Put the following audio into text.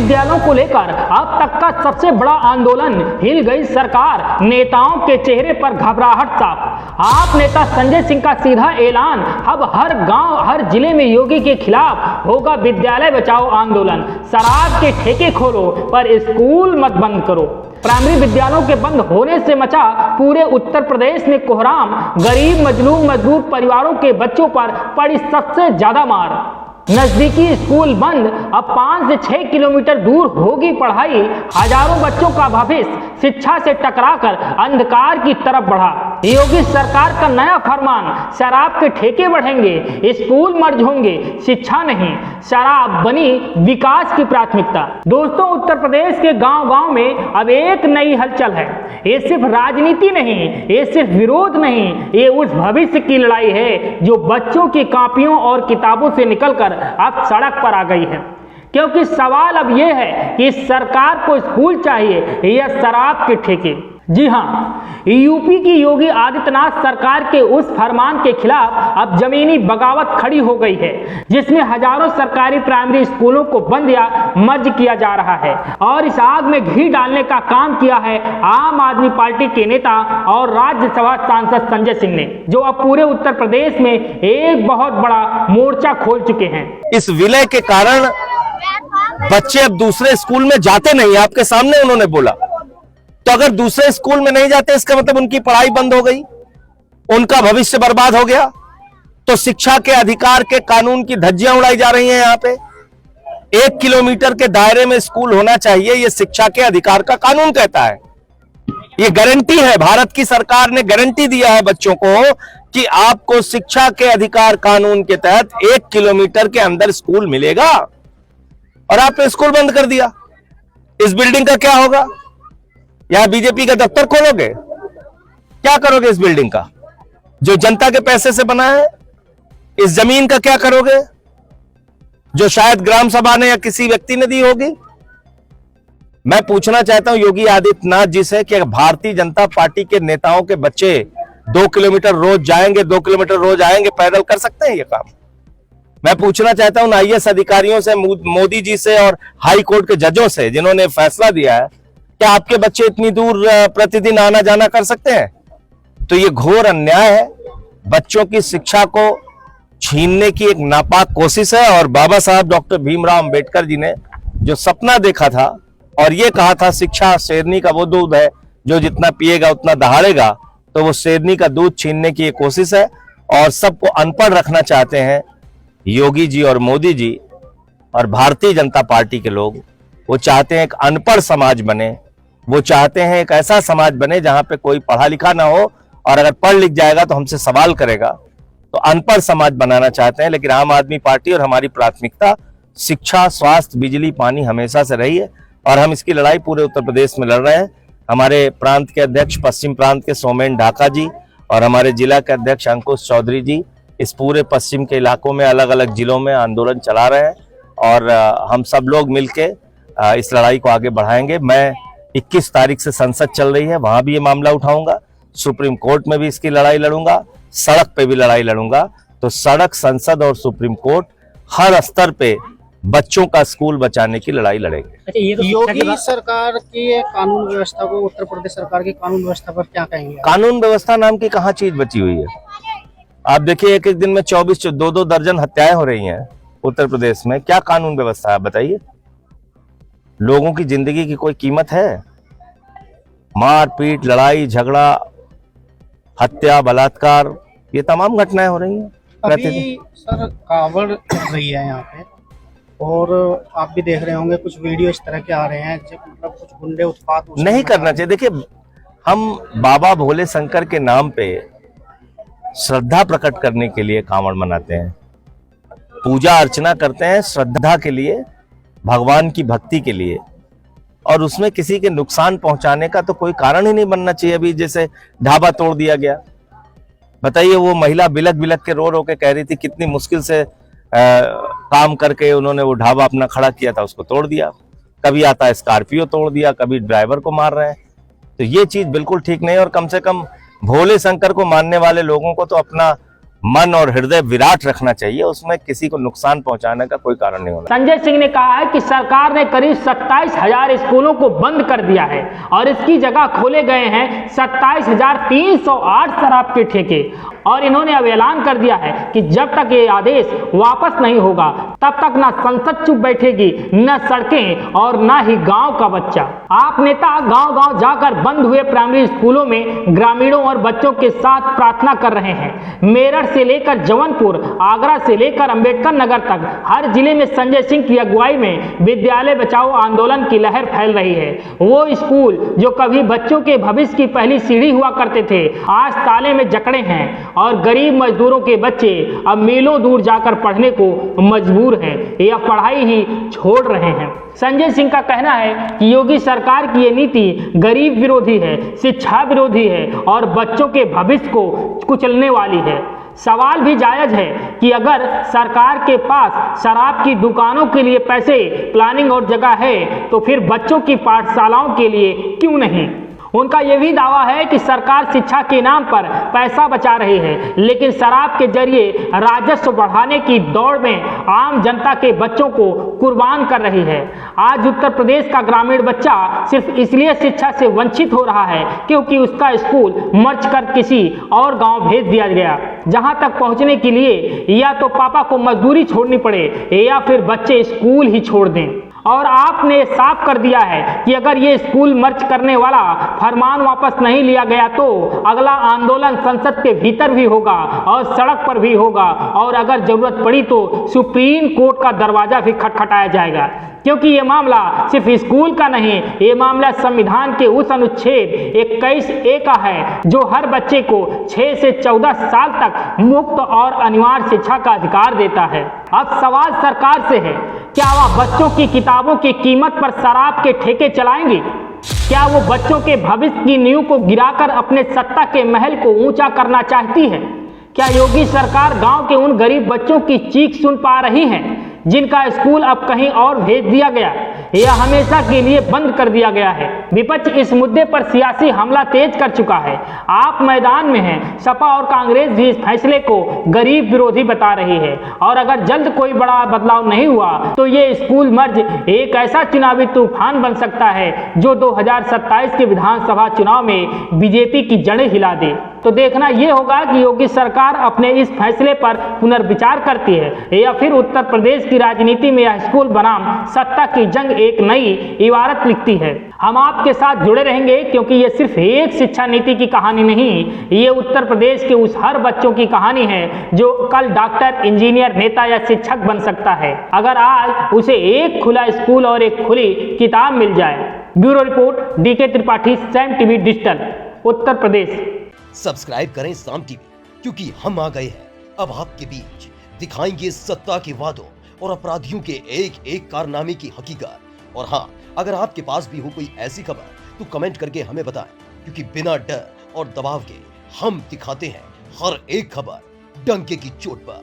विद्यालयों को लेकर अब तक का सबसे बड़ा आंदोलन, हिल गई सरकार, नेताओं के चेहरे पर घबराहट साफ। आप नेता संजय सिंह का सीधा ऐलान, अब हर गांव हर जिले में योगी के खिलाफ होगा विद्यालय बचाओ आंदोलन। शराब के ठेके खोलो पर स्कूल मत बंद करो। प्राइमरी विद्यालयों के बंद होने से मचा पूरे उत्तर प्रदेश में कोहराम। गरीब मजलूम मजदूर परिवारों के बच्चों पर पड़ी सबसे ज्यादा मार। नजदीकी स्कूल बंद, अब 5 से 6 किलोमीटर दूर होगी पढ़ाई। हजारों बच्चों का भविष्य शिक्षा से टकराकर अंधकार की तरफ बढ़ा। योगी सरकार का नया फरमान, शराब के ठेके बढ़ेंगे, स्कूल मर्ज होंगे, शिक्षा नहीं शराब बनी विकास की प्राथमिकता। दोस्तों, उत्तर प्रदेश के गांव-गांव में अब एक नई हलचल है। ये सिर्फ राजनीति नहीं, ये सिर्फ विरोध नहीं, ये उस भविष्य की लड़ाई है जो बच्चों की कॉपियों और किताबों से निकलकर अब सड़क पर आ गई है। क्योंकि सवाल अब यह है कि सरकार को स्कूल चाहिए या शराब के ठेके। जी हां, यूपी की योगी आदित्यनाथ सरकार के उस फरमान के खिलाफ अब जमीनी बगावत खड़ी हो गई है, जिसमें हजारों सरकारी प्राइमरी स्कूलों को बंद या मर्ज किया जा रहा है। और इस आग में घी डालने का काम किया है आम आदमी पार्टी के नेता और राज्यसभा सांसद संजय सिंह ने, जो अब पूरे उत्तर प्रदेश में एक बहुत बड़ा मोर्चा खोल चुके हैं। इस विलय के कारण बच्चे अब दूसरे स्कूल में जाते नहीं, आपके सामने उन्होंने बोला। तो अगर दूसरे स्कूल में नहीं जाते, इसका मतलब उनकी पढ़ाई बंद हो गई, उनका भविष्य बर्बाद हो गया। तो शिक्षा के अधिकार के कानून की धज्जियां उड़ाई जा रही हैं। यहां पे 1 किलोमीटर के दायरे में स्कूल होना चाहिए, यह शिक्षा के अधिकार का कानून कहता है। यह गारंटी है, भारत की सरकार ने गारंटी दिया है बच्चों को कि आपको शिक्षा के अधिकार कानून के तहत 1 किलोमीटर के अंदर स्कूल मिलेगा। और आपने स्कूल बंद कर दिया। इस बिल्डिंग का क्या होगा? यहां बीजेपी का दफ्तर खोलोगे? क्या करोगे इस बिल्डिंग का, जो जनता के पैसे से बना है? इस जमीन का क्या करोगे, जो शायद ग्राम सभा ने या किसी व्यक्ति ने दी होगी? मैं पूछना चाहता हूं योगी आदित्यनाथ जी से कि भारतीय जनता पार्टी के नेताओं के बच्चे 2 किलोमीटर रोज जाएंगे, 2 किलोमीटर रोज आएंगे, पैदल कर सकते हैं ये काम? मैं पूछना चाहता हूं आईएएस अधिकारियों से, मोदी जी से और हाई कोर्ट के जजों से, जिन्होंने फैसला दिया है, क्या आपके बच्चे इतनी दूर प्रतिदिन आना जाना कर सकते हैं? तो ये घोर अन्याय है, बच्चों की शिक्षा को छीनने की एक नापाक कोशिश है। और बाबा साहब डॉक्टर भीमराव अंबेडकर जी ने जो सपना देखा था और ये कहा था शिक्षा शेरनी का वो दूध है जो जितना पिएगा उतना दहाड़ेगा, तो वो शेरनी का दूध छीनने की एक कोशिश है। और सबको अनपढ़ रखना चाहते हैं योगी जी और मोदी जी और भारतीय जनता पार्टी के लोग। वो चाहते हैं एक अनपढ़ समाज बने, वो चाहते हैं एक ऐसा समाज बने जहां पे कोई पढ़ा लिखा ना हो, और अगर पढ़ लिख जाएगा तो हमसे सवाल करेगा। तो अनपढ़ समाज बनाना चाहते हैं। लेकिन आम आदमी पार्टी और हमारी प्राथमिकता शिक्षा, स्वास्थ्य, बिजली, पानी हमेशा से रही है और हम इसकी लड़ाई पूरे उत्तर प्रदेश में लड़ रहे हैं। हमारे प्रांत के अध्यक्ष, पश्चिम प्रांत के सोमेन ढाका जी और हमारे जिला के अध्यक्ष अंकुश चौधरी जी इस पूरे पश्चिम के इलाकों में अलग अलग जिलों में आंदोलन चला रहे हैं और हम सब लोग मिलके इस लड़ाई को आगे बढ़ाएंगे। मैं 21 तारीख से संसद चल रही है, वहां भी ये मामला उठाऊंगा, सुप्रीम कोर्ट में भी इसकी लड़ाई लड़ूंगा, सड़क पे भी लड़ाई लड़ूंगा। तो सड़क, संसद और सुप्रीम कोर्ट हर स्तर पे बच्चों का स्कूल बचाने की लड़ाई लड़ेंगे। अच्छा, ये तो योगी सरकार की कानून व्यवस्था को, उत्तर प्रदेश सरकार की कानून व्यवस्था पर क्या कहेंगे? कानून व्यवस्था नाम की कहाँ चीज बची हुई है? आप देखिए, एक एक दिन में 24 2 दर्जन हत्याएं हो रही हैं उत्तर प्रदेश में। क्या कानून व्यवस्था है बताइए? लोगों की जिंदगी की कोई कीमत है? मार पीट, लड़ाई झगड़ा, हत्या, बलात्कार, ये तमाम घटनाएं हो रही हैं अभी। सर, कावड़ चल रही है यहाँ पे और आप भी देख रहे होंगे कुछ वीडियो इस तरह के आ रहे हैं, मतलब कुछ गुंडे उत्पात नहीं करना चाहिए। देखिए, हम बाबा भोले शंकर के नाम पे श्रद्धा प्रकट करने के लिए कांवड़ मनाते हैं, पूजा अर्चना करते हैं श्रद्धा के लिए, भगवान की भक्ति के लिए, और उसमें किसी के नुकसान पहुंचाने का तो कोई कारण ही नहीं बनना चाहिए। अभी जैसे ढाबा तोड़ दिया गया, बताइए, वो महिला बिलक बिलक के रो के कह रही थी, कितनी मुश्किल से काम करके उन्होंने वो ढाबा अपना खड़ा किया था, उसको तोड़ दिया। कभी आता है स्कॉर्पियो तोड़ दिया, कभी ड्राइवर को मार रहे हैं। तो ये चीज बिल्कुल ठीक नहीं। और कम से कम भोले शंकर को मानने वाले लोगों को तो अपना मन और हृदय विराट रखना चाहिए, उसमें किसी को नुकसान पहुंचाने का कोई कारण नहीं होना। संजय सिंह ने कहा है कि सरकार ने करीब 27,000 स्कूलों को बंद कर दिया है और इसकी जगह खोले गए हैं 27,308 शराब के ठेके। और इन्होंने अब ऐलान कर दिया है कि जब तक ये आदेश वापस नहीं होगा तब तक ना संसद चुप बैठेगी, न सड़कें और ना ही गांव का बच्चा। आप नेता गांव-गांव जाकर बंद हुए प्राइमरी स्कूलों में ग्रामीणों और बच्चों के साथ प्रार्थना कर रहे हैं। मेरठ से लेकर जौनपुर, आगरा से लेकर अंबेडकर नगर तक हर जिले में संजय सिंह की अगुवाई में विद्यालय बचाओ आंदोलन की लहर फैल रही है। वो स्कूल जो कभी बच्चों के भविष्य की पहली सीढ़ी हुआ करते थे, आज ताले में जकड़े हैं और गरीब मजदूरों के बच्चे अब मीलों दूर जाकर पढ़ने को मजबूर हैं या पढ़ाई ही छोड़ रहे हैं। संजय सिंह का कहना है कि योगी सरकार की ये नीति गरीब विरोधी है, शिक्षा विरोधी है और बच्चों के भविष्य को कुचलने वाली है। सवाल भी जायज है कि अगर सरकार के पास शराब की दुकानों के लिए पैसे, प्लानिंग और जगह है तो फिर बच्चों की पाठशालाओं के लिए क्यों नहीं। उनका यह भी दावा है कि सरकार शिक्षा के नाम पर पैसा बचा रही है, लेकिन शराब के जरिए राजस्व बढ़ाने की दौड़ में आम जनता के बच्चों को कुर्बान कर रही है। आज उत्तर प्रदेश का ग्रामीण बच्चा सिर्फ इसलिए शिक्षा से वंचित हो रहा है क्योंकि उसका स्कूल मर्ज कर किसी और गांव भेज दिया गया, जहां तक पहुंचने के लिए या तो पापा को मजदूरी छोड़नी पड़े या फिर बच्चे स्कूल ही छोड़ दें। और आपने साफ कर दिया है कि अगर ये स्कूल मर्ज करने वाला फरमान वापस नहीं लिया गया तो अगला आंदोलन संसद के भीतर भी होगा और सड़क पर भी होगा और अगर जरूरत पड़ी तो सुप्रीम कोर्ट का दरवाजा भी खटखटाया जाएगा, क्योंकि ये मामला सिर्फ स्कूल का नहीं, ये मामला संविधान के उस अनुच्छेद 21A का है जो हर बच्चे को 6 से 14 साल तक मुफ्त और अनिवार्य शिक्षा का अधिकार देता है। अब सवाल सरकार से है, क्या वह बच्चों की किताबों की कीमत पर शराब के ठेके चलाएंगी? क्या वो बच्चों के भविष्य की नींव को गिराकर अपने सत्ता के महल को ऊंचा करना चाहती है? क्या योगी सरकार गांव के उन गरीब बच्चों की चीख सुन पा रही है जिनका स्कूल अब कहीं और भेज दिया गया या हमेशा के लिए बंद कर दिया गया है? विपक्ष इस मुद्दे पर सियासी हमला तेज कर चुका है। आप मैदान में हैं, सपा और कांग्रेस भी इस फैसले को गरीब विरोधी बता रही है और अगर जल्द कोई बड़ा बदलाव नहीं हुआ तो ये स्कूल मर्ज एक ऐसा चुनावी तूफान बन सकता है जो 2027 के विधानसभा चुनाव में बीजेपी की जड़ें हिला दे। तो देखना यह होगा कि योगी सरकार अपने इस फैसले पर पुनर्विचार करती है या फिर उत्तर प्रदेश की राजनीति में यह स्कूल बनाम सत्ता की जंग एक नई इबारत लिखती है। हम आपके साथ जुड़े रहेंगे क्योंकि ये सिर्फ एक शिक्षा नीति की कहानी नहीं, ये उत्तर प्रदेश के उस हर बच्चों की कहानी है जो कल डॉक्टर, इंजीनियर, नेता या शिक्षक बन सकता है अगर आज उसे एक खुला स्कूल और एक खुली किताब मिल जाए। Bureau report, DK Tripathi, Saam TV digital, Uttar Pradesh. Subscribe करें साम टीवी, क्योंकि हम आ गए हैं अब आपके बीच, दिखाएंगे सत्ता के वादों और अपराधियों के एक एक कारनामे की हकीकत। और हाँ, अगर आपके पास भी हो कोई ऐसी खबर तो कमेंट करके हमें बताएं, क्योंकि बिना डर और दबाव के हम दिखाते हैं हर एक खबर डंके की चोट पर।